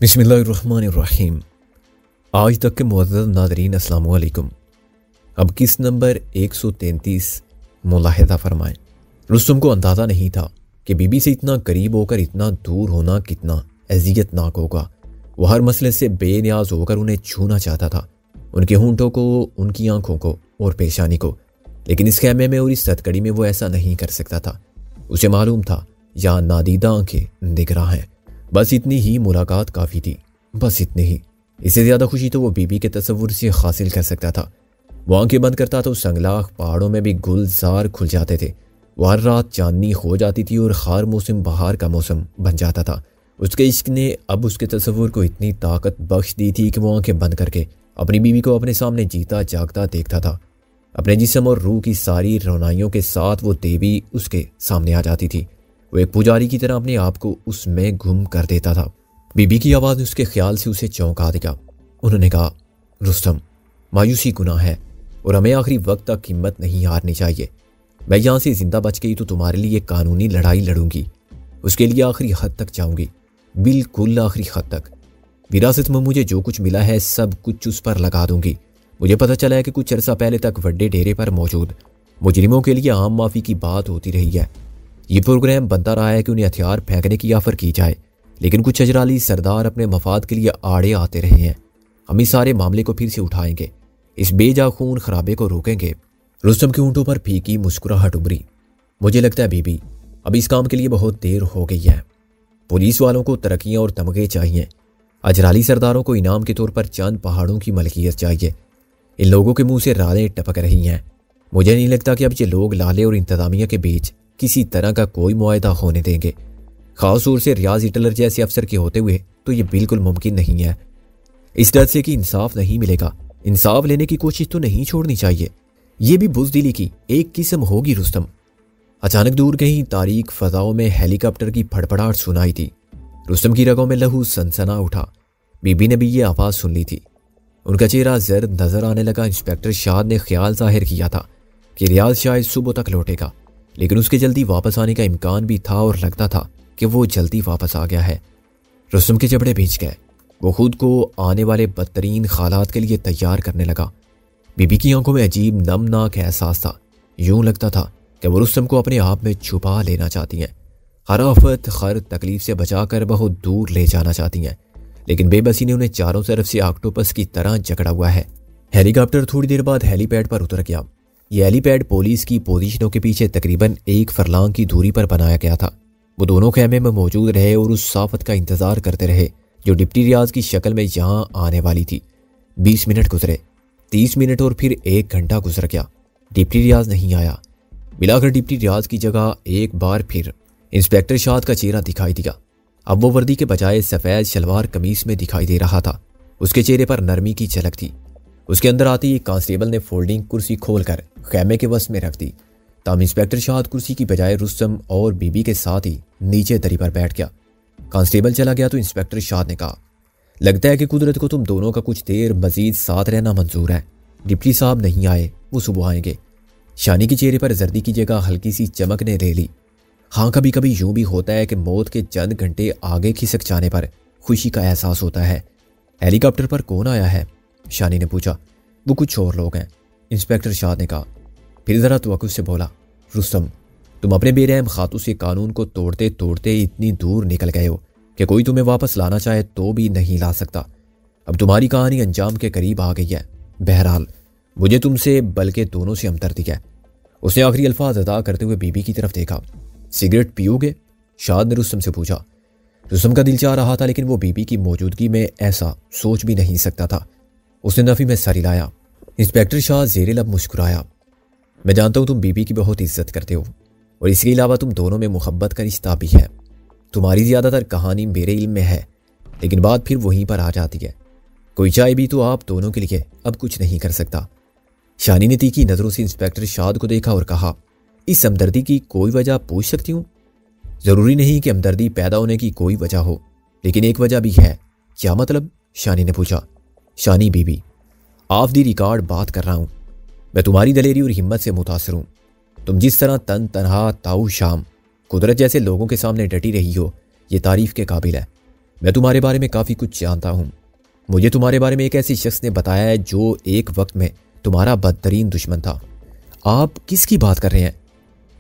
बिस्मिल्लाहिर्रहमानिर्रहीम। आज तक के मुअज़्ज़ज़ नाज़रीन अस्सलाम वालेकुम। अब किस नंबर 133 मुलाहिज़ा फरमाएं। रुस्तम को अंदाज़ा नहीं था कि बीबी से इतना करीब होकर इतना दूर होना कितना अज़ियतनाक होगा। वह हर मसले से बेनियाज होकर उन्हें छूना चाहता था, उनके होंठों को, उनकी आंखों को और पेशानी को, लेकिन इस खेमे में और इस सतकड़ी में वो ऐसा नहीं कर सकता था। उसे मालूम था यहाँ नादीदा आंखें दिख हैं। बस इतनी ही मुलाकात काफ़ी थी, बस इतनी ही। इससे ज़्यादा खुशी तो वो बीबी के तसव्वुर से हासिल कर सकता था। वो आंखें बंद करता तो संगलाख पहाड़ों में भी गुलजार खुल जाते थे। वो हर रात चांदनी हो जाती थी और हर मौसम बहार का मौसम बन जाता था। उसके इश्क ने अब उसके तसव्वुर को इतनी ताकत बख्श दी थी कि वो आंखें बंद करके अपनी बीवी को अपने सामने जीता जागता देखता था। अपने जिस्म और रूह की सारी रौनाइयों के साथ वो देवी उसके सामने आ जाती थी। वो एक पुजारी की तरह अपने आप को उसमें गुम कर देता था। बीबी की आवाज़ ने उसके ख्याल से उसे चौंका दिया। उन्होंने कहा, रुस्तम, मायूसी गुनाह है और हमें आखिरी वक्त तक हिम्मत नहीं हारनी चाहिए। मैं यहाँ से जिंदा बच गई तो तुम्हारे लिए कानूनी लड़ाई लड़ूंगी, उसके लिए आखिरी हद तक जाऊंगी, बिल्कुल आखिरी हद तक। विरासत में मुझे जो कुछ मिला है सब कुछ उस पर लगा दूंगी। मुझे पता चला है कि कुछ अरसा पहले तक वड्डे डेरे पर मौजूद मुजरिमों के लिए आम माफ़ी की बात होती रही है। ये प्रोग्राम बनता रहा है कि उन्हें हथियार फेंकने की ऑफर की जाए, लेकिन कुछ अजराली सरदार अपने मफाद के लिए आड़े आते रहे हैं। हम इस सारे मामले को फिर से उठाएंगे, इस बेजा खून खराबे को रोकेंगे। रुस्तम के ऊँटों पर फीकी मुस्कुराहट उभरी। मुझे लगता है बीबी, अब इस काम के लिए बहुत देर हो गई है। पुलिस वालों को तरक्कियाँ और तमगे चाहिए, अजराली सरदारों को इनाम के तौर पर चंद पहाड़ों की मलकियत चाहिए। इन लोगों के मुंह से रालें टपक रही हैं। मुझे नहीं लगता कि अब ये लोग लाले और इंतजामिया के बीच किसी तरह का कोई मुआहदा होने देंगे। खास तौर से रियाज हिटलर जैसे अफसर के होते हुए तो ये बिल्कुल मुमकिन नहीं है। इस डर से कि इंसाफ नहीं मिलेगा, इंसाफ लेने की कोशिश तो नहीं छोड़नी चाहिए। ये भी बुज़दिली की एक किस्म होगी रुस्तम। अचानक दूर कहीं तारीक फजाओं में हेलीकॉप्टर की फड़फड़ाहट सुनाई थी। रुस्तम की रगों में लहू सनसना उठा। बीबी ने भी ये आवाज़ सुन ली थी। उनका चेहरा जर्द नजर आने लगा। इंस्पेक्टर शाद ने ख्याल जाहिर किया था कि रियाज शायद सुबह तक लौटेगा, लेकिन उसके जल्दी वापस आने का इम्कान भी था और लगता था कि वो जल्दी वापस आ गया है। रुस्तम के जबड़े भींच गए। वो खुद को आने वाले बदतरीन हालात के लिए तैयार करने लगा। बीबी की आंखों में अजीब नमनाक एहसास था। यूं लगता था कि वो रुस्तम को अपने आप में छुपा लेना चाहती हैं, हर आफत हर तकलीफ से बचाकर बहुत दूर ले जाना चाहती हैं, लेकिन बेबसी ने उन्हें चारों तरफ से ऑक्टोपस की तरह जकड़ा हुआ है। हेलीकॉप्टर थोड़ी देर बाद हेलीपैड पर उतर गया। यह हेलीपैड पुलिस की पोजीशनों के पीछे तकरीबन 1 फरलांग की दूरी पर बनाया गया था। वो दोनों खेमे में मौजूद रहे और उस साफत का इंतजार करते रहे जो डिप्टी रियाज की शक्ल में यहाँ आने वाली थी। 20 मिनट गुजरे, 30 मिनट और फिर 1 घंटा गुजर गया। डिप्टी रियाज नहीं आया। मिलाकर डिप्टी रियाज की जगह एक बार फिर इंस्पेक्टर शाद का चेहरा दिखाई दिया। अब वो वर्दी के बजाय सफ़ेद शलवार कमीज में दिखाई दे रहा था। उसके चेहरे पर नरमी की झलक थी। उसके अंदर आते ही कांस्टेबल ने फोल्डिंग कुर्सी खोलकर खेमे के वस में रख दी। तब इंस्पेक्टर शाद कुर्सी की बजाय रुस्तम और बीबी के साथ ही नीचे दरी पर बैठ गया। कांस्टेबल चला गया तो इंस्पेक्टर शाद ने कहा, लगता है कि कुदरत को तुम दोनों का कुछ देर मजीद साथ रहना मंजूर है। डिप्टी साहब नहीं आए, वो सुबह आएंगे। शानी के चेहरे पर जर्दी की जगह हल्की सी चमक ने ले ली। हाँ, कभी कभी यूं भी होता है कि मौत के चंद घंटे आगे खिसक जाने पर खुशी का एहसास होता है। हेलीकॉप्टर पर कौन आया है? शानी ने पूछा। वो कुछ और लोग हैं, इंस्पेक्टर शाद ने कहा। फिर ज़रा तवक्कुफ से बोला, रुस्तम, तुम अपने बेरहम खातू से कानून को तोड़ते तोड़ते इतनी दूर निकल गए हो कि कोई तुम्हें वापस लाना चाहे तो भी नहीं ला सकता। अब तुम्हारी कहानी अंजाम के करीब आ गई है। बहरहाल मुझे तुमसे बल्कि दोनों से हमदर्दी है। उसने आखिरी अल्फाज अदा करते हुए बीबी की तरफ देखा। सिगरेट पियोगे? शाद ने रुस्तम से पूछा। रुस्तम का दिल चाह रहा था, लेकिन वो बीबी की मौजूदगी में ऐसा सोच भी नहीं सकता था। उसने नफ़ी में सर हिलाया। इंस्पेक्टर शाह ज़ेरे लब मुस्कुराया। मैं जानता हूँ तुम बीबी की बहुत इज्जत करते हो और इसके अलावा तुम दोनों में मोहब्बत का रिश्ता भी है। तुम्हारी ज़्यादातर कहानी मेरे इल्म में है, लेकिन बात फिर वहीं पर आ जाती है। कोई चाय भी तो आप दोनों के लिए अब कुछ नहीं कर सकता। शानी ने तीखी नज़रों से इंस्पेक्टर शाद को देखा और कहा, इस हमदर्दी की कोई वजह पूछ सकती हूँ? ज़रूरी नहीं कि हमदर्दी पैदा होने की कोई वजह हो, लेकिन एक वजह भी है। क्या मतलब? शानी ने पूछा। शानी बीबी, ऑफ दी रिकॉर्ड बात कर रहा हूँ। मैं तुम्हारी दलेरी और हिम्मत से मुतासर हूँ। तुम जिस तरह तन तनहा ताऊ शाम कुदरत जैसे लोगों के सामने डटी रही हो, ये तारीफ के काबिल है। मैं तुम्हारे बारे में काफ़ी कुछ जानता हूँ। मुझे तुम्हारे बारे में एक ऐसे शख्स ने बताया है जो एक वक्त में तुम्हारा बदतरीन दुश्मन था। आप किसकी बात कर रहे हैं?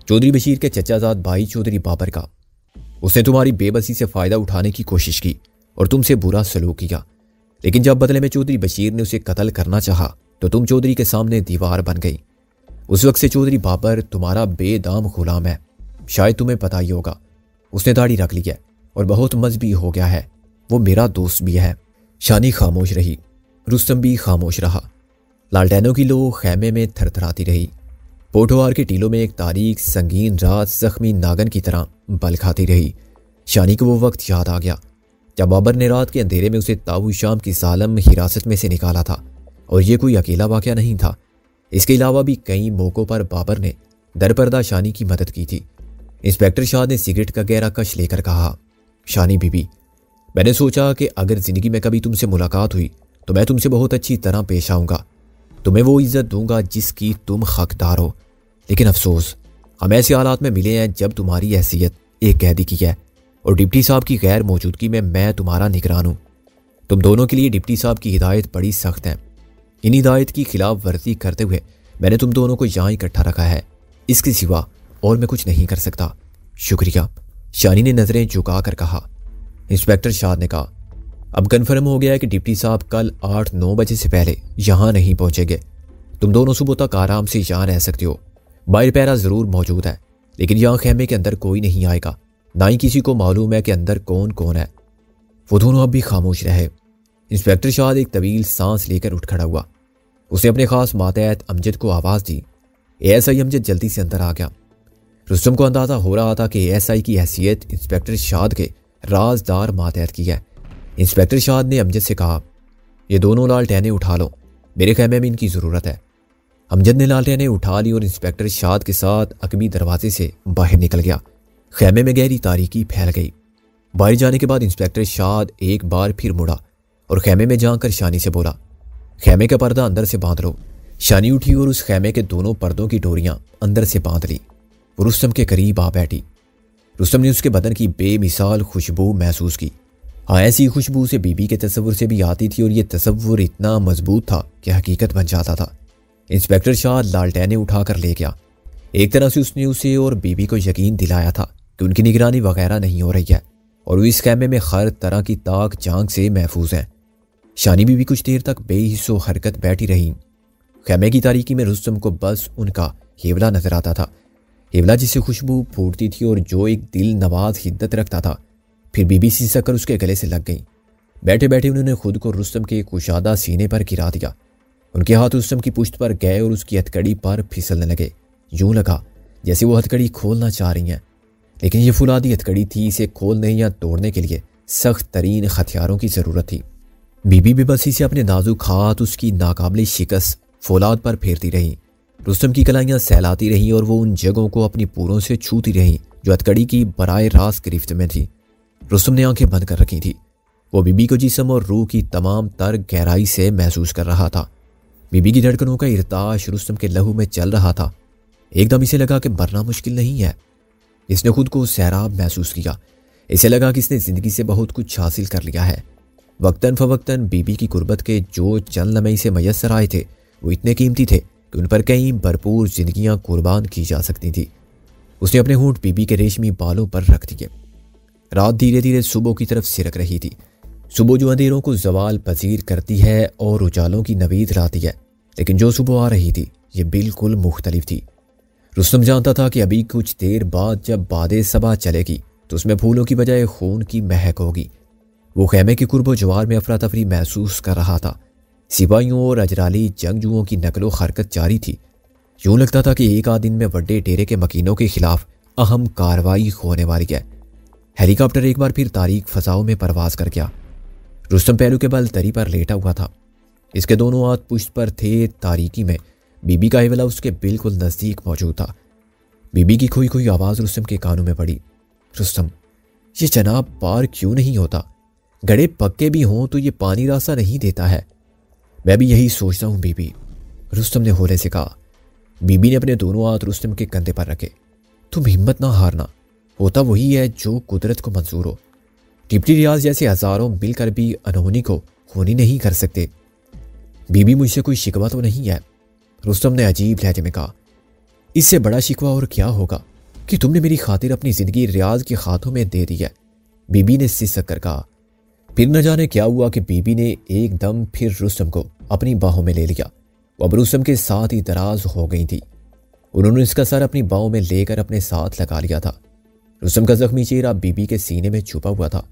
चौधरी बशीर के चचाजाद भाई चौधरी बाबर का। उसने तुम्हारी बेबसी से फ़ायदा उठाने की कोशिश की और तुमसे बुरा सलूक किया, लेकिन जब बदले में चौधरी बशीर ने उसे कत्ल करना चाहा तो तुम चौधरी के सामने दीवार बन गई। उस वक्त से चौधरी बाबर तुम्हारा बेदाम गुलाम है। शायद तुम्हें पता ही होगा, उसने दाढ़ी रख ली है और बहुत मजबी हो गया है। वो मेरा दोस्त भी है। शानी खामोश रही, रुस्तम भी खामोश रहा। लालटेनों की लो खैमे में थरथराती रही। पोठोहार के टीलों में एक तारीख संगीन रात जख्मी नागन की तरह बल खाती रही। शानी को वो वक्त याद आ गया जब बाबर ने रात के अंधेरे में उसे ताबू शाम की जालिम हिरासत में से निकाला था। और ये कोई अकेला वाक़या नहीं था। इसके अलावा भी कई मौक़ों पर बाबर ने दरपर्दा शानी की मदद की थी। इंस्पेक्टर शाह ने सिगरेट का गहरा कश लेकर कहा, शानी बीबी, मैंने सोचा कि अगर ज़िंदगी में कभी तुमसे मुलाकात हुई तो मैं तुमसे बहुत अच्छी तरह पेश आऊँगा, तुम्हें वो इज़्ज़त दूंगा जिसकी तुम हकदार हो। लेकिन अफसोस, हम ऐसे हालात में मिले हैं जब तुम्हारी हैसियत एक कैदी की है और डिप्टी साहब की गैर मौजूदगी में मैं तुम्हारा निगरान हूँ। तुम दोनों के लिए डिप्टी साहब की हिदायत बड़ी सख्त है। इन हिदायत की खिलाफ वर्जी करते हुए मैंने तुम दोनों को यहाँ इकट्ठा रखा है। इसके सिवा और मैं कुछ नहीं कर सकता। शुक्रिया, शानी ने नज़रें झुका कर कहा। इंस्पेक्टर शाह ने कहा, अब कन्फर्म हो गया है कि डिप्टी साहब कल 8-9 बजे से पहले यहाँ नहीं पहुँचेंगे। तुम दोनों सुबह तक आराम से यहाँ रह सकते हो। बाहर पैरा ज़रूर मौजूद है, लेकिन यहाँ खेमे के अंदर कोई नहीं आएगा, ना ही किसी को मालूम है कि अंदर कौन कौन है। वो दोनों अब भी खामोश रहे। इंस्पेक्टर शाह एक तवील सांस लेकर उठ खड़ा हुआ। उसने अपने खास मातहत अमजद को आवाज़ दी। एएसआई अमजद जल्दी से अंदर आ गया। रुस्तम को अंदाज़ा हो रहा था कि एएसआई की हैसियत इंस्पेक्टर शाह के राजदार मातहत की है। इंस्पेक्टर शाह ने अमजद से कहा, ये दोनों लालटेनें उठा लो, मेरे खैमे में इनकी ज़रूरत है। अमजद ने लालटेनें उठा ली और इंस्पेक्टर शाह के साथ अकबी दरवाजे से बाहर निकल गया। खैमे में गहरी तारीकी फैल गई। बाहर जाने के बाद इंस्पेक्टर शाह एक बार फिर मुड़ा और खैमे में जाकर शानी से बोला, खैमे का पर्दा अंदर से बांध लो। शानी उठी और उस खैमे के दोनों पर्दों की डोरियां अंदर से बांध ली। वो रुस्तम के करीब आ बैठी। रुस्तम ने उसके बदन की बेमिसाल खुशबू महसूस की। हाँ, ऐसी खुशबू से बीबी के तस्वुर से भी आती थी और ये तस्वुर इतना मजबूत था कि हकीकत बन जाता था। इंस्पेक्टर शाह लालटेनें उठाकर ले गया। एक तरह से उसने उसे और बीबी को यकीन दिलाया था कि उनकी निगरानी वगैरह नहीं हो रही है और वो इस खैमे में हर तरह की ताक झांक से महफूज है। शानी बीबी कुछ देर तक बेहिस्सो हरकत बैठी रही। खैमे की तारीकी में रुस्तम को बस उनका हेवला नजर आता था, हेवला जिससे खुशबू फूटती थी और जो एक दिल नवाज हिद्दत रखता था। फिर बीबी सिसक कर उसके गले से लग गई। बैठे बैठे उन्होंने खुद को रुस्तम के कुशादा सीने पर गिरा दिया। उनके हाथ रुस्तम की पुश्त पर गए और उसकी हथकड़ी पर फिसलने लगे। यूं लगा जैसे वो हथकड़ी खोलना चाह रही हैं, लेकिन ये फुलादी हथकड़ी थी। इसे खोलने या तोड़ने के लिए सख्त तरीन हथियारों की ज़रूरत थी। बीबी बेबसी से अपने नाजुक हाथ उसकी नाकाबिल शिकस्त फौलाद पर फेरती रही। रुस्तम की कलाइयाँ सहलाती रहीं और वो उन जगहों को अपनी पूरों से छूती रहीं जो हथकड़ी की बराए रास्त गिरफ्त में थी। रुस्तम ने आंखें बंद कर रखी थी। वो बीबी को जिस्म और रूह की तमाम तर गहराई से महसूस कर रहा था। बीबी की धड़कनों का इरताश रुस्तम के लहू में चल रहा था। एकदम इसे लगा कि मरना मुश्किल नहीं है। इसने खुद को सैराब महसूस किया। इसे लगा कि इसने ज़िंदगी से बहुत कुछ हासिल कर लिया है। वक्तन फ़वक्तन बीबी की गुर्बत के जो चंद लम्हे से मैसर आए थे वो इतने कीमती थे कि उन पर कई भरपूर जिंदगियां कुर्बान की जा सकती थी। उसने अपने होंठ बीबी के रेशमी बालों पर रख दिए। रात धीरे धीरे सुबह की तरफ सिरक रही थी। सुबह जो अंधेरों को जवाल पजीर करती है और उजालों की नवीद लाती है, लेकिन जो सुबह आ रही थी ये बिल्कुल मुख्तलिफ थी। रुस्तम जानता था कि अभी कुछ देर बाद जब बादे सबा चलेगी तो उसमें फूलों की बजाय खून की महक होगी। वो खैमे के कुर्बो जवार में अफरा तफरी महसूस कर रहा था। सिपाहियों और अजराली जंगजुओं की नकलो हरकत जारी थी। यूं लगता था कि एक आध दिन में वड्डे डेरे के मकीनों के खिलाफ अहम कार्रवाई होने वाली है। हेलीकॉप्टर एक बार फिर तारीक फजाओं में परवाज कर गया। रुस्तम पैरों के बल तरी पर लेटा हुआ था। इसके दोनों हाथ पुश्त पर थे। तारीकी में बीबी का हिवला उसके बिल्कुल नज़दीक मौजूद था। बीबी की खोई खोई आवाज़ रुस्तम के कानों में पड़ी, रुस्तम, ये जनाब पार क्यों नहीं होता? गड़े पक्के भी हों तो ये पानी रास्ता नहीं देता है। मैं भी यही सोचता हूँ बीबी, रुस्तम ने होले से कहा। बीबी ने अपने दोनों हाथ रुस्तम के कंधे पर रखे। तुम हिम्मत ना हारना, होता वही है जो कुदरत को मंजूर हो। डिप्टी रियाज जैसे हजारों मिलकर भी अनहोनी को होनी नहीं कर सकते। बीबी मुझसे कोई शिकवा तो नहीं है, रुस्तम ने अजीब लहजे में कहा। इससे बड़ा शिकवा और क्या होगा कि तुमने मेरी खातिर अपनी जिंदगी रियाज के हाथों में दे दी है, बीबी ने सिसक कर कहा। फिर न जाने क्या हुआ कि बीबी ने एकदम फिर रुस्तम को अपनी बाहों में ले लिया। वो अब रुस्तम के साथ ही दराज हो गई थी। उन्होंने इसका सर अपनी बाहों में लेकर अपने साथ लगा लिया था। रुस्तम का जख्मी चेहरा बीबी के सीने में छुपा हुआ था।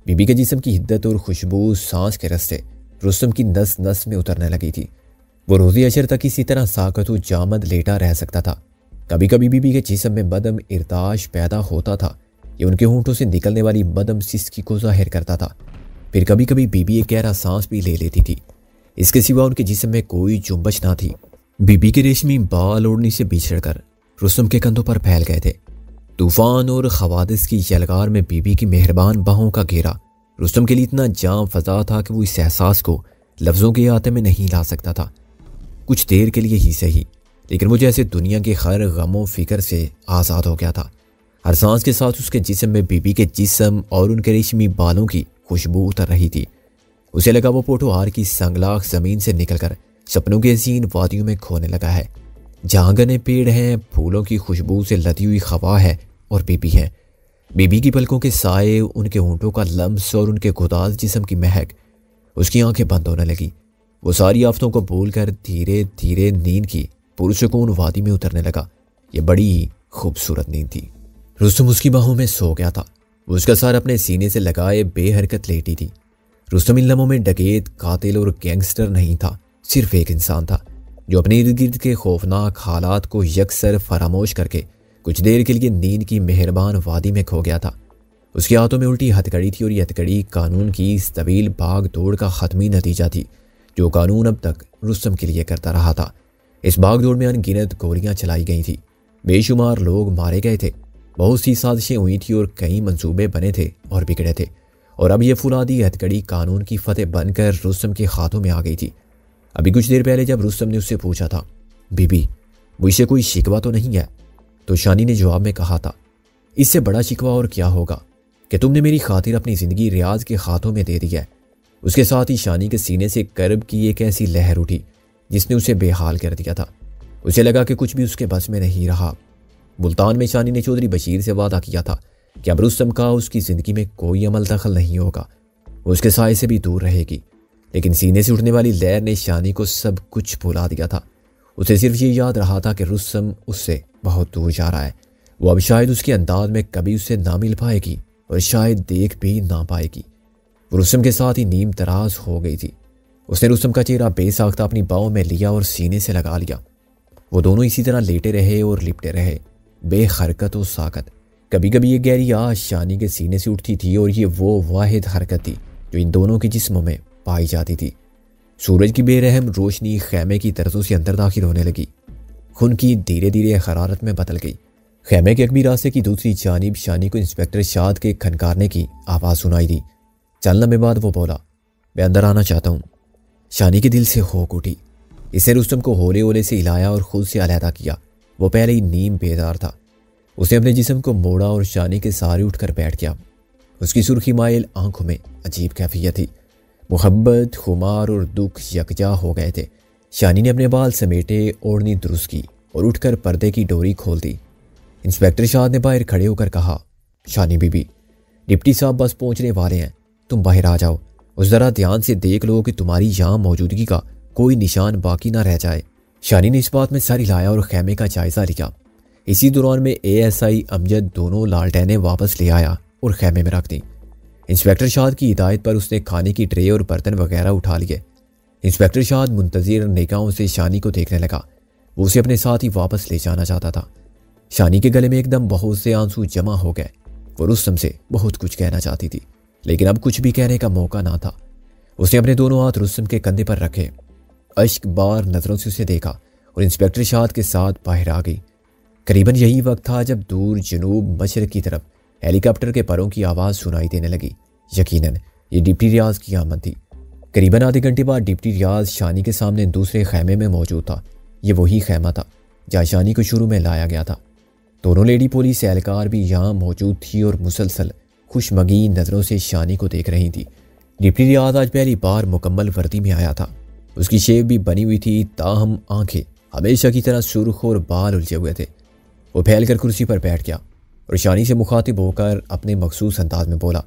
बीबी के जिस्म की हिद्दत और खुशबू सांस के रस्ते रुस्तम की नस नस में उतरने लगी थी। वो रोज़ी अशर तक इसी तरह साकतु जामद लेटा रह सकता था। कभी कभी बीबी के जिस्म में मदम इर्ताश पैदा होता था। ये उनके होंठों से निकलने वाली मदम सिसकी को जाहिर करता था। फिर कभी कभी बीबी एक गहरा सांस भी ले लेती थी। इसके सिवा उनके जिस्म में कोई जुम्बश ना थी। बीबी के रेशमी बाल ओढ़नी से बिछड़कर रुस्तम के कंधों पर फैल गए थे। तूफान और खवादिस की यलगार में बीबी की मेहरबान बाहों का घेरा रुस्तम के लिए इतना जाम फजा था कि वो इस एहसास को लफ्ज़ों के आते में नहीं ला सकता था। कुछ देर के लिए ही सही, लेकिन वो जैसे दुनिया के हर गमों फिक्र से आज़ाद हो गया था। हर सांस के साथ उसके जिस्म में बीबी के जिस्म और उनके रेशमी बालों की खुशबू उतर रही थी। उसे लगा वो पोटोहार की संगलाख ज़मीन से निकलकर सपनों के हसीन वादियों में खोने लगा है, जहाँ घने पेड़ हैं, फूलों की खुशबू से लदी हुई हवा है और बीबी है। बीबी की पलकों के साए, उनके होंठों का लम्स और उनके गुदाज जिस्म की महक। उसकी आंखें बंद होने लगी। वो सारी आफतों को भूलकर धीरे धीरे नींद की पुरसुकून वादी में उतरने लगा। ये बड़ी ही खूबसूरत नींद थी। रुस्तम उसकी बाहों में सो गया था। वो उसका सर अपने सीने से लगाए बेहरकत लेटी थी। रुस्तम इन लम्हों में डकैत, कातिल और गैंगस्टर नहीं था, सिर्फ एक इंसान था जो अपने इर्द गिर्द के खौफनाक हालात को यकसर फरामोश करके कुछ देर के लिए नींद की मेहरबान वादी में खो गया था। उसके हाथों में उल्टी हथकड़ी थी और ये हथकड़ी कानून की इस तवील भाग दौड़ का ख़त्मी नतीजा थी जो कानून अब तक रुस्तम के लिए करता रहा था। इस भाग दौड़ में अनगिनत गोलियां चलाई गई थी, बेशुमार लोग मारे गए थे, बहुत सी साजिशें हुई थी और कई मंसूबे बने थे और बिगड़े थे। और अब ये फुलादी हथकड़ी कानून की फतेह बनकर रुस्तम के हाथों में आ गई थी। अभी कुछ देर पहले जब रुस्तम ने उससे पूछा था, बीबी मुझसे कोई शिकवा तो नहीं है, तो शानी ने जवाब में कहा था, इससे बड़ा शिकवा और क्या होगा कि तुमने मेरी खातिर अपनी ज़िंदगी रियाज के हाथों में दे दी है। उसके साथ ही शानी के सीने से कर्ब की एक ऐसी लहर उठी जिसने उसे बेहाल कर दिया था। उसे लगा कि कुछ भी उसके बस में नहीं रहा। मुल्तान में शानी ने चौधरी बशीर से वादा किया था कि अब रुस्तम का उसकी ज़िंदगी में कोई अमल दखल नहीं होगा, वो उसके साए से भी दूर रहेगी। लेकिन सीने से उठने वाली लहर ने शानी को सब कुछ भुला दिया था। उसे सिर्फ ये याद रहा था कि रुस्तम उससे बहुत दूर जा रहा है। वो अब शायद उसके अंदाज में कभी उससे ना मिल पाएगी और शायद देख भी ना पाएगी। वो रुस्तम के साथ ही नीम तराज हो गई थी। उसने रुस्तम का चेहरा बेसाख्ता अपनी बाहों में लिया और सीने से लगा लिया। वो दोनों इसी तरह लेटे रहे और लिपटे रहे, बेहरकत और साकत। कभी कभी ये गहरी आश शानी के सीने से उठती थी और ये वो वाहिद हरकत थी जो इन दोनों के जिस्मों में पाई जाती थी। सूरज की बेरहम रोशनी खैमे की तरजों से अंदर दाखिल होने लगी। खून की धीरे धीरे हरारत में बदल गई। खैमे के अकबी रास्ते की दूसरी जानिब शानी को इंस्पेक्टर शाद के खनकारने की आवाज़ सुनाई दी। चलने में बाद वो बोला, मैं अंदर आना चाहता हूँ। शानी के दिल से होक उठी। इसने रुस्तम को होले होले से हिलाया और खुद से अलहदा किया। वो पहले ही नीम बेदार था। उसने अपने जिस्म को मोड़ा और शानी के सहारे उठकर बैठ गया। उसकी सुर्खी माइल आंखों में अजीब कैफियत थी। मुहब्बत, खुमार और दुख यकजा हो गए थे। शानी ने अपने बाल समेटे, ओढ़नी दुरुस्त की और उठकर पर्दे की डोरी खोल दी। इंस्पेक्टर शाद ने बाहर खड़े होकर कहा, शानी बीबी, डिप्टी साहब बस पहुंचने वाले हैं, तुम बाहर आ जाओ और ज़रा ध्यान से देख लो कि तुम्हारी यहाँ मौजूदगी का कोई निशान बाकी ना रह जाए। शानी ने इस बात में सर हिलाया और खैमे का जायज़ा लिया। इसी दौरान में ASI अमजद दोनों लालटेनें वापस ले आया और खैमे में रख दी। इंस्पेक्टर शाद की हिदायत पर उसने खाने की ट्रे और बर्तन वगैरह उठा लिए। इंस्पेक्टर शाद मुंतज़िर निगाहों से शानी को देखने लगा। वो उसे अपने साथ ही वापस ले जाना चाहता था। शानी के गले में एकदम बहुत से आंसू जमा हो गए। वो रुस्तम से बहुत कुछ कहना चाहती थी, लेकिन अब कुछ भी कहने का मौका ना था। उसने अपने दोनों हाथ रुस्तम के कंधे पर रखे, अश्क बार नज़रों से उसे देखा और इंस्पेक्टर शाद के साथ बाहर आ गई। करीबन यही वक्त था जब दूर जनूब मशरक़ की तरफ हेलीकॉप्टर के परों की आवाज़ सुनाई देने लगी। यकीनन ये डिप्टी रियाज की आमद थी। करीबन आधे घंटे बाद डिप्टी रियाज शानी के सामने दूसरे खैमे में मौजूद था। ये वही खैमा था जहाँ शानी को शुरू में लाया गया था। दोनों लेडी पुलिस एहलकार भी यहाँ मौजूद थी और मुसलसल खुशमगी नज़रों से शानी को देख रही थी। डिप्टी रियाज आज पहली बार मुकम्मल वर्दी में आया था। उसकी शेव भी बनी हुई थी, ताहम आंखें हमेशा की तरह सुर्ख और बाल उलझे हुए थे। वो फैलकर कुर्सी पर बैठ गया और शानी से मुखातिब होकर अपने मखसूस अंदाज में बोला,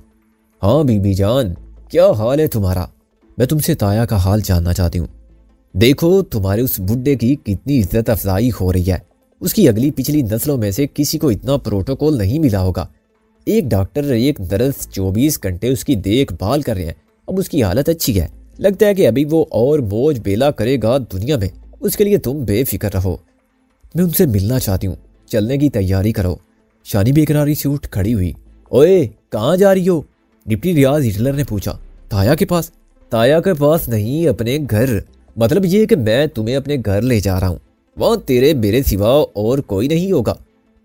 हाँ बीबी जान, क्या हाल है तुम्हारा? मैं तुमसे ताया का हाल जानना चाहती हूँ। देखो तुम्हारे उस बुड्ढे की कितनी इज्जत अफजाई हो रही है। उसकी अगली पिछली नस्लों में से किसी को इतना प्रोटोकॉल नहीं मिला होगा। एक डॉक्टर एक नर्स 24 घंटे उसकी देखभाल कर रहे हैं। अब उसकी हालत अच्छी है, लगता है कि अभी वो और मौज बेला करेगा दुनिया में। उसके लिए तुम बेफिक्र रहो। मैं उनसे मिलना चाहती हूँ, चलने की तैयारी करो। शानी बेकरारी से उठ खड़ी हुई। ओए कहाँ जा रही हो? डिप्टी रियाज हिटलर ने पूछा। ताया के पास? ताया के पास नहीं, अपने घर। मतलब ये कि मैं तुम्हें अपने घर ले जा रहा हूँ। वहाँ तेरे मेरे सिवा और कोई नहीं होगा।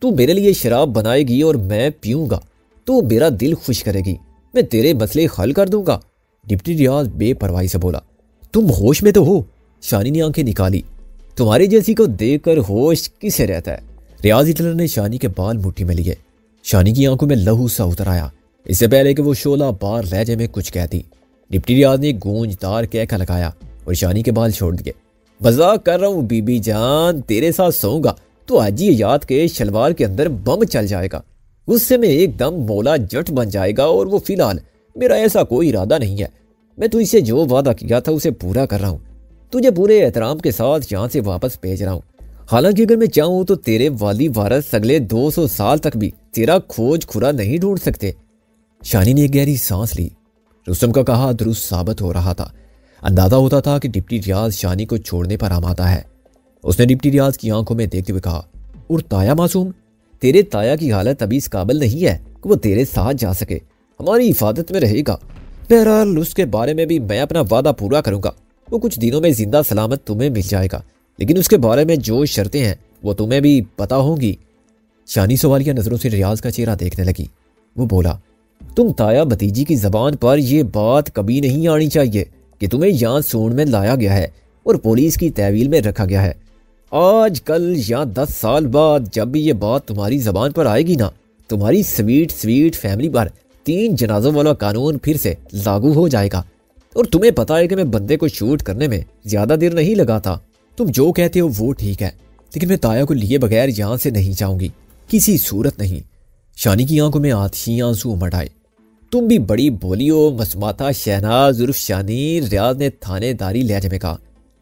तू मेरे लिए शराब बनाएगी और मैं पीऊंगा। तू मेरा दिल खुश करेगी, मैं तेरे मसले हल कर दूंगा। डिप्टी रियाज बेपरवाही से बोला। तुम होश में तो हो? शानी ने आंखें निकाली। तुम्हारी जैसी को देखकर होश किसे रहता है? रियाज हिटलर ने शानी के बाल मुट्ठी में लिए। शानी की आंखों में लहू सा उतर आया। इससे पहले कि वो 16 बार लहजे में कुछ कहती, डिप्टी रियाज ने गूंजदार कहका लगाया और शानी के बाल छोड़ दिए। मजाक कर रहा हूँ बीबी जान, तेरे साथ सोऊंगा तो आज ये याद के शलवार के अंदर बम चल जाएगा। गुस्से में एकदम मौला जट बन जाएगा। और वो फिलहाल मेरा ऐसा कोई इरादा नहीं है। मैं तुझसे जो वादा किया था उसे पूरा कर रहा हूँ। तुझे पूरे एहतराम के साथ यहाँ से वापस भेज रहा हूँ। हालांकि अगर मैं चाहूँ तो तेरे वाली वारस अगले 200 साल तक भी तेरा खोज खुरा नहीं ढूंढ सकते। शानी ने एक गहरी सांस ली। रुस्तम का कहा दुरुस्त साबित हो रहा था। अंदाजा होता था कि डिप्टी रियाज शानी को छोड़ने पर आमादा है। उसने डिप्टी रियाज की आंखों में देखते हुए कहा, और ताया मासूम, तेरे ताया की हालत अभी इस काबिल नहीं है कि वो तेरे साथ जा सके। हमारी हिफाजत में रहेगा। बहरहाल उसके बारे में भी मैं अपना वादा पूरा करूंगा। वो कुछ दिनों में जिंदा सलामत तुम्हें मिल जाएगा, लेकिन उसके बारे में जो शर्तें हैं वो तुम्हें भी पता होंगी। शानी सवालिया नजरों से रियाज का चेहरा देखने लगी। वो बोला, तुम ताया भतीजी की जबान पर यह बात कभी नहीं आनी चाहिए कि तुम्हें यहाँ सूंड में लाया गया है और पुलिस की तहवील में रखा गया है। आज कल या 10 साल बाद जब भी ये बात तुम्हारी जबान पर आएगी ना, तुम्हारी स्वीट फैमिली पर 3 जनाजों वाला कानून फिर से लागू हो जाएगा। और तुम्हें पता है कि मैं बंदे को शूट करने में ज्यादा देर नहीं लगाता। तुम जो कहते हो वो ठीक है, लेकिन मैं ताया को लिए बगैर यहाँ से नहीं जाऊंगी, किसी सूरत नहीं। शानी की आंखों में आतिशी आंसू उमड़ आए। तुम भी बड़ी बोली हो मसमाता शहनाज उर्फ शानी, रियाज ने थानेदारी लहजे में कहा।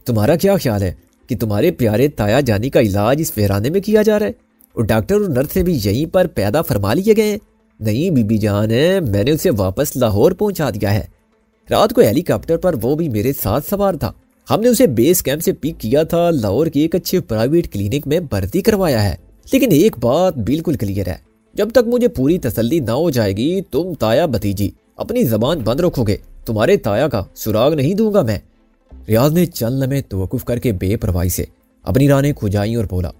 तुम्हारा क्या ख्याल है कि तुम्हारे प्यारे ताया जानी का इलाज इस वेराने में किया जा रहा है और डॉक्टर और नर्स भी यहीं पर पैदा फरमा लिए गए हैं? नहीं बीबी जान, मैंने उसे वापस लाहौर पहुंचा दिया है। रात को हेलीकॉप्टर पर वो भी मेरे साथ सवार था। हमने उसे बेस कैंप से पिक किया था, लाहौर के एक अच्छे प्राइवेट क्लिनिक में भर्ती करवाया है। लेकिन एक बात बिल्कुल क्लियर है, जब तक मुझे पूरी तसल्ली ना हो जाएगी तुम ताया भतीजी अपनी जबान बंद रखोगे। तुम्हारे ताया का सुराग नहीं दूंगा मैं। रियाज ने चंद लम्हे तवक्कुफ करके बेपरवाही से अपनी रानें खुजाई और बोला,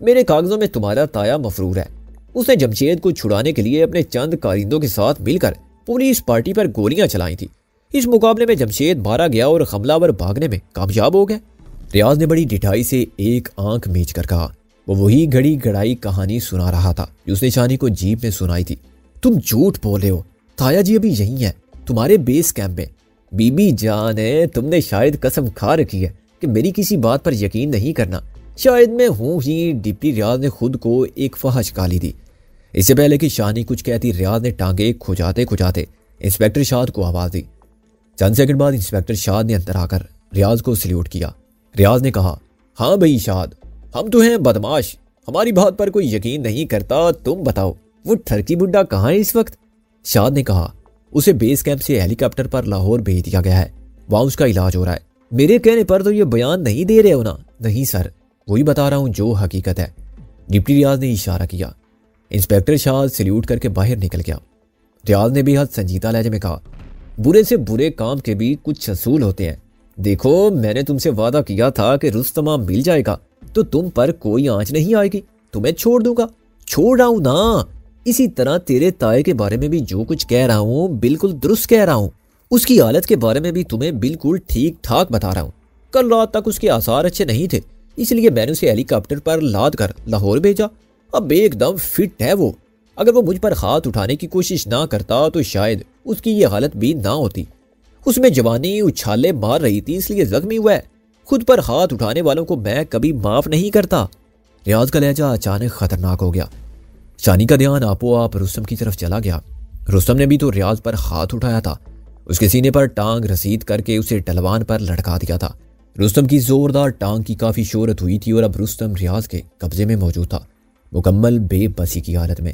मेरे कागजों में तुम्हारा ताया मफरूर है। उसने जमशेद को छुड़ाने के लिए अपने चंद कारिंदों के साथ मिलकर पुलिस पार्टी पर गोलियां चलाई थी। इस मुकाबले में जमशेद मारा गया और हमलावर भागने में कामयाब हो गए। रियाज ने बड़ी ढिठाई से एक आंख मीच कर कहा। वो वही घड़ी गड़ाई कहानी सुना रहा था जो उसने शानी को जीप में सुनाई थी। तुम झूठ बोल रहे हो, ताया जी अभी यहीं है, तुम्हारे बेस कैंप में। बीबी जान, तुमने शायद कसम खा रखी है कि मेरी किसी बात पर यकीन नहीं करना। शायद मैं हूं ही। डिप्टी रियाज ने खुद को एक फहश गाली दी। इससे पहले कि शानी कुछ कहती, रियाज ने टांगे खुजाते खुजाते इंस्पेक्टर शाद को आवाज दी। चंद सेकंड बाद इंस्पेक्टर शाद ने अंदर आकर रियाज को सल्यूट किया। रियाज ने कहा, हाँ भाई शाद, हम तो हैं बदमाश, हमारी बात पर कोई यकीन नहीं करता। तुम बताओ वो ठरकी बुड्ढा कहाँ है इस वक्त? शाद ने कहा, उसे बेस कैंप से हेलीकॉप्टर पर लाहौर भेज दिया गया है, वहां उसका इलाज हो रहा है। मेरे कहने पर तो ये बयान नहीं दे रहे हो ना? नहीं सर, वही बता रहा हूँ जो हकीकत है। डिप्टी रियाज ने इशारा किया। इंस्पेक्टर शाद सल्यूट करके बाहर निकल गया। रियाज ने बेहद संजीदा लहजे में कहा, बुरे से बुरे काम के भी कुछ असूल होते हैं। देखो, मैंने तुमसे वादा किया था कि रुस्तमा मिल जाएगा तो तुम पर कोई आंच नहीं आएगी, तुम्हें छोड़ दूंगा। छोड़ रहा हूं ना। इसी तरह तेरे ताए के बारे में भी जो कुछ कह रहा हूं बिल्कुल दुरुस्त कह रहा हूं। उसकी हालत के बारे में भी तुम्हें बिल्कुल ठीक ठाक बता रहा हूं। कल रात तक उसके आसार अच्छे नहीं थे, इसलिए मैंने उसे हेलीकॉप्टर पर लाद कर लाहौर भेजा। अब एकदम फिट है वो। अगर वो मुझ पर हाथ उठाने की कोशिश ना करता तो शायद उसकी ये हालत भी ना होती। उसमें जवानी उछाले मार रही थी, इसलिए जख्मी हुआ है। खुद पर हाथ उठाने वालों को मैं कभी माफ नहीं करता। रियाज का लहजा अचानक खतरनाक हो गया। शानी का ध्यान आपो आप रुस्तम की तरफ चला गया। रुस्तम ने भी तो रियाज पर हाथ उठाया था। उसके सीने पर टांग रसीद करके उसे ढलवान पर लटका दिया था। रुस्तम की जोरदार टांग की काफी शोहरत हुई थी और अब रुस्तम रियाज के कब्जे में मौजूद था, मुकम्मल बेबसी की हालत में।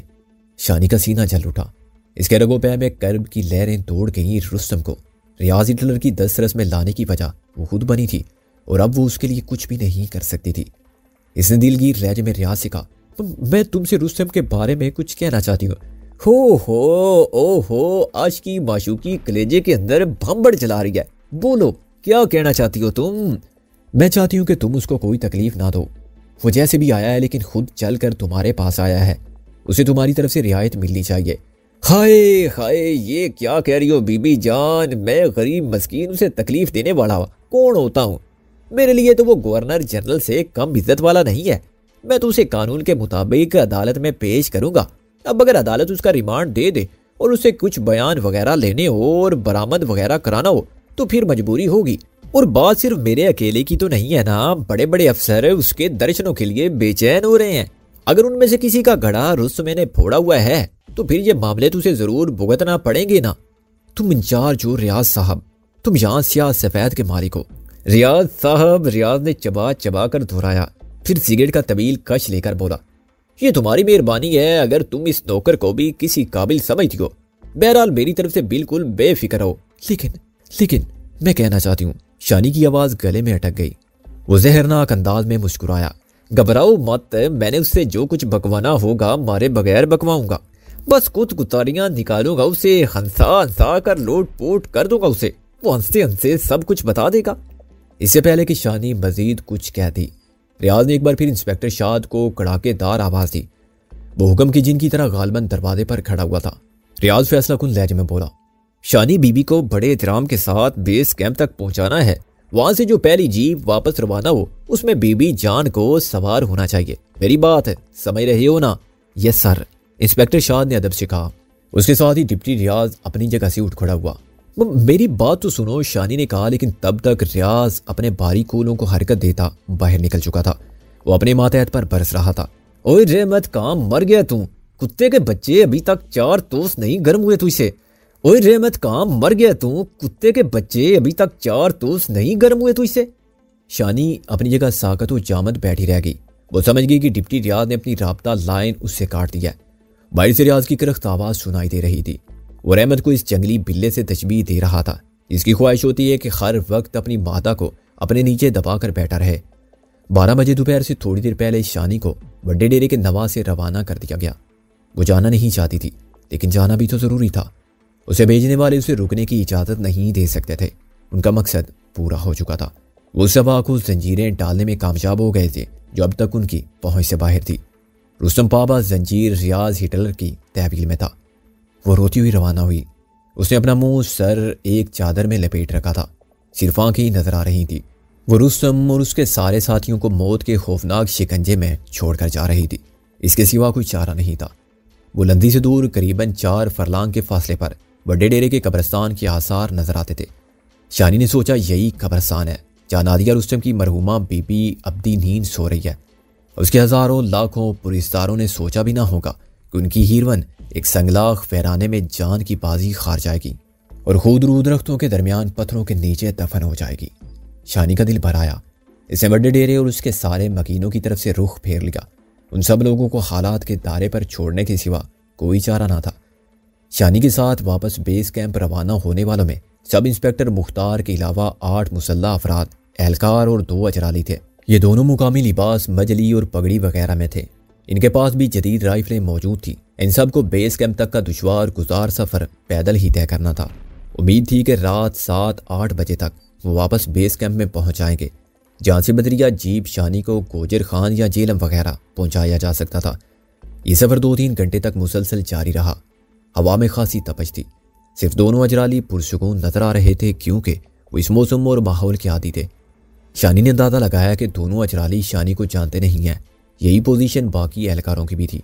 शानी का सीना जल उठा। इसके रगो पैर में कर्ब की लहरें दौड़ गई। रुस्तम को रियाज हिटलर की दस्तरस में लाने की वजह वो खुद बनी थी और अब वो उसके लिए कुछ भी नहीं कर सकती थी। इसने दिलगीर लहजे में रियाज से कहा, मैं तुमसे रुस्तम के बारे में कुछ कहना चाहती हूँ। ओहो, आज की माशूकी कलेजे के अंदर भंबड़ जला रही है। बोलो, क्या कहना चाहती हो तुम? मैं चाहती हूँ कि तुम उसको कोई तकलीफ ना दो। वो जैसे भी आया है लेकिन खुद चलकर तुम्हारे पास आया है। उसे तुम्हारी तरफ से रियायत मिलनी चाहिए। हाय हाय, ये क्या कह रही हो बीबी जान? मैं गरीब मस्कीन उसे तकलीफ देने वाला कौन होता हूँ? मेरे लिए तो वो गवर्नर जनरल से कम इज्जत वाला नहीं है। मैं तो उसे कानून के मुताबिक अदालत में पेश करूंगा। अब अगर अदालत उसका रिमांड दे दे और उसे कुछ बयान वगैरह लेने हो और बरामद वगैरह कराना हो तो फिर मजबूरी होगी। और बात सिर्फ मेरे अकेले की तो नहीं है ना, बड़े बड़े अफसर उसके दर्शनों के लिए बेचैन हो रहे हैं। अगर उनमें से किसी का घड़ा रुस्तम ने फोड़ा हुआ है तो फिर ये मामले तो उसे जरूर भुगतना पड़ेंगे ना। तुम इंचार्ज हो रियाज साहब, तुम यहाँ स्याह सफेद के मालिक हो। रियाज साहब, रियाज ने चबा चबा कर दोहराया, फिर सिगरेट का तवील कश लेकर बोला, ये तुम्हारी मेहरबानी है अगर तुम इस नौकर को भी किसी काबिल समझती हो। बहरहाल मेरी तरफ से बिल्कुल बेफिक्र हो। लेकिन मैं कहना चाहती हूँ। शानी की आवाज गले में अटक गई। वो जहरनाक अंदाज में मुस्कुराया, घबराओ मत, मैंने उससे जो कुछ बकवाना होगा मारे बगैर बकवाऊंगा। बस कुछ गुतारियां निकालूंगा, उसे हंसा हंसा कर लोट पोट कर दूंगा उसे। वो हंसते हंसते सब कुछ बता देगा। इससे पहले कि शानी मजीद कुछ कहती, रियाज ने एक बार फिर इंस्पेक्टर शाद को कड़ाकेदार आवाज दी। वो हुक्म की जिनकी तरह गालबन दरवाजे पर खड़ा हुआ था। रियाज फैसला कुन लहजे में बोला, शानी बीबी को बड़े एहतराम के साथ बेस कैंप तक पहुंचाना है। वहां से जो पहली जीप वापस रवाना हो उसमें बीबी जान को सवार होना चाहिए। मेरी बात है, समझ रहे हो ना? यस सर, इंस्पेक्टर शाद ने अदब से कहा। उसके साथ ही डिप्टी रियाज अपनी जगह से उठ खड़ा हुआ। मेरी बात तो सुनो, शानी ने कहा, लेकिन तब तक रियाज अपने भारी कूलों को हरकत देता बाहर निकल चुका था। वो अपने मातहत पर बरस रहा था। ओए रहमत, काम मर गया तू, कुत्ते के बच्चे, अभी तक 4 तोस नहीं गर्म हुए तुझसे। ओए रहमत, काम मर गया तू, कुत्ते के बच्चे, अभी तक 4 तोस नहीं गर्म हुए तुझसे। शानी अपनी जगह साकत और जामद बैठी रह गई। वो समझ गई कि डिप्टी रियाज ने अपनी राब्ता लाइन उससे काट दिया। बाहर से रियाज की करख्त आवाज सुनाई दे रही थी। वो रहमत को इस जंगली बिल्ले से तशबीह दे रहा था। इसकी ख्वाहिश होती है कि हर वक्त अपनी माता को अपने नीचे दबाकर बैठा रहे। 12 बजे दोपहर से थोड़ी देर पहले शानी को बड़े डेरे के नवा से रवाना कर दिया गया। वो जाना नहीं चाहती थी, लेकिन जाना भी तो जरूरी था। उसे भेजने वाले उसे रुकने की इजाजत नहीं दे सकते थे। उनका मकसद पूरा हो चुका था। वो सभा को जंजीरें डालने में कामयाब हो गए थे जो अब तक उनकी पहुंच से बाहर थी। रुस्तम पाबा जंजीर रियाज हिटलर की तहवील में था। वो रोती हुई रवाना हुई। उसने अपना मुंह सर एक चादर में लपेट रखा था। सिर्फ आंखें ही नजर आ रही थी। वो रुस्तम और उसके सारे साथियों को मौत के खौफनाक शिकंजे में छोड़कर जा रही थी। इसके सिवा कोई चारा नहीं था। बुलंदी से दूर करीबन 4 फरलांग के फासले पर बड़े डेरे के कब्रिस्तान के आसार नजर आते थे। शानी ने सोचा यही कब्रिस्तान है जहाँ नादिया रुस्तम की मरहूमा बीबी अब्दी नींद सो रही है। उसके हजारों लाखों पुरिस्तारों ने सोचा भी ना होगा कि उनकी हीरवन एक संगलाख फहराने में जान की बाजी हार जाएगी और खुदरू दरख्तों के दरमियान पत्थरों के नीचे दफन हो जाएगी। शानी का दिल भर आया। इसने बड़े डेरे और उसके सारे मकीनों की तरफ से रुख फेर लिया। उन सब लोगों को हालात के दायरे पर छोड़ने के सिवा कोई चारा ना था। शानी के साथ वापस बेस कैंप रवाना होने वालों में सब इंस्पेक्टर मुख्तार के अलावा 8 मुसल्ला अफराद, एहलकार और 2 अजराली थे। ये दोनों मुकामी लिबास, मजली और पगड़ी वगैरह में थे। इनके पास भी जदीद राइफलें मौजूद थी। इन सब को बेस कैंप तक का दुश्वार गुजार सफर पैदल ही तय करना था। उम्मीद थी कि रात 7-8 बजे तक वो वापस बेस कैंप में पहुंच जाएंगे, जहां से बदरिया जीप शानी को गोजर खान या जेलम वगैरह पहुंचाया जा सकता था। ये सफर 2-3 घंटे तक मुसलसल जारी रहा। हवा में खासी तपश थी। सिर्फ दोनों अजराली पुरसुकून नजर आ रहे थे क्योंकि वो इस मौसम और माहौल के आदी थे। शानी ने अंदाजा लगाया कि दोनों अजराली शानी को जानते नहीं हैं। यही पोजीशन बाकी एहलकारों की भी थी।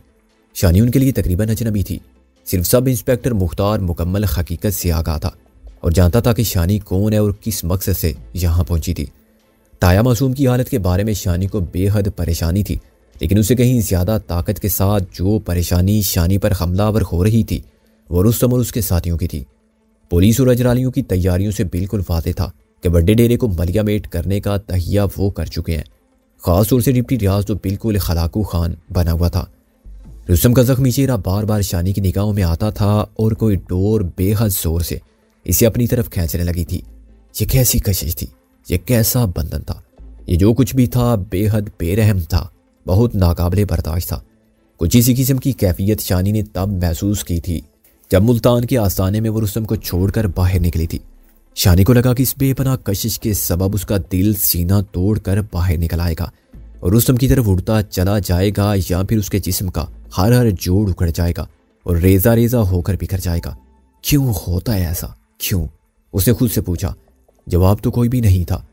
शानी उनके लिए तकरीबन अजनबी थी। सिर्फ सब इंस्पेक्टर मुख्तार मुकम्मल हकीकत से आगाह था और जानता था कि शानी कौन है और किस मकसद से यहाँ पहुंची थी। ताया मासूम की हालत के बारे में शानी को बेहद परेशानी थी, लेकिन उससे कहीं ज़्यादा ताकत के साथ जो परेशानी शानी पर हमलावर हो रही थी वो रुस्तम और उसके साथियों की थी। पुलिस और अजरालियों की तैयारियों से बिल्कुल वाज़ेह था कि बड़े डेरे को मलियामेट करने का तहिया वो कर चुके हैं। ख़ास तौर से डिप्टी रियाज तो बिल्कुल खलाकू खान बना हुआ था। रुस्तम का जख्मी चेहरा बार बार शानी की निगाहों में आता था और कोई डोर बेहद जोर से इसे अपनी तरफ खींचने लगी थी। ये कैसी कशिश थी, ये कैसा बंधन था, ये जो कुछ भी था बेहद बेरहम था, बहुत नाकाबिले बर्दाश्त था। कुछ इसी किस्म की कैफियत शानी ने तब महसूस की थी जब मुल्तान के आस्थाने में वो रुस्तम को छोड़कर बाहर निकली थी। शानी को लगा कि इस बेपनाह कशिश के सबब उसका दिल सीना तोड़कर बाहर निकल आएगा और रुस्तम की तरफ उड़ता चला जाएगा, या फिर उसके जिस्म का हर हर जोड़ उखड़ जाएगा और रेजा रेजा होकर बिखर जाएगा। क्यों होता है ऐसा, क्यों? उसने खुद से पूछा। जवाब तो कोई भी नहीं था।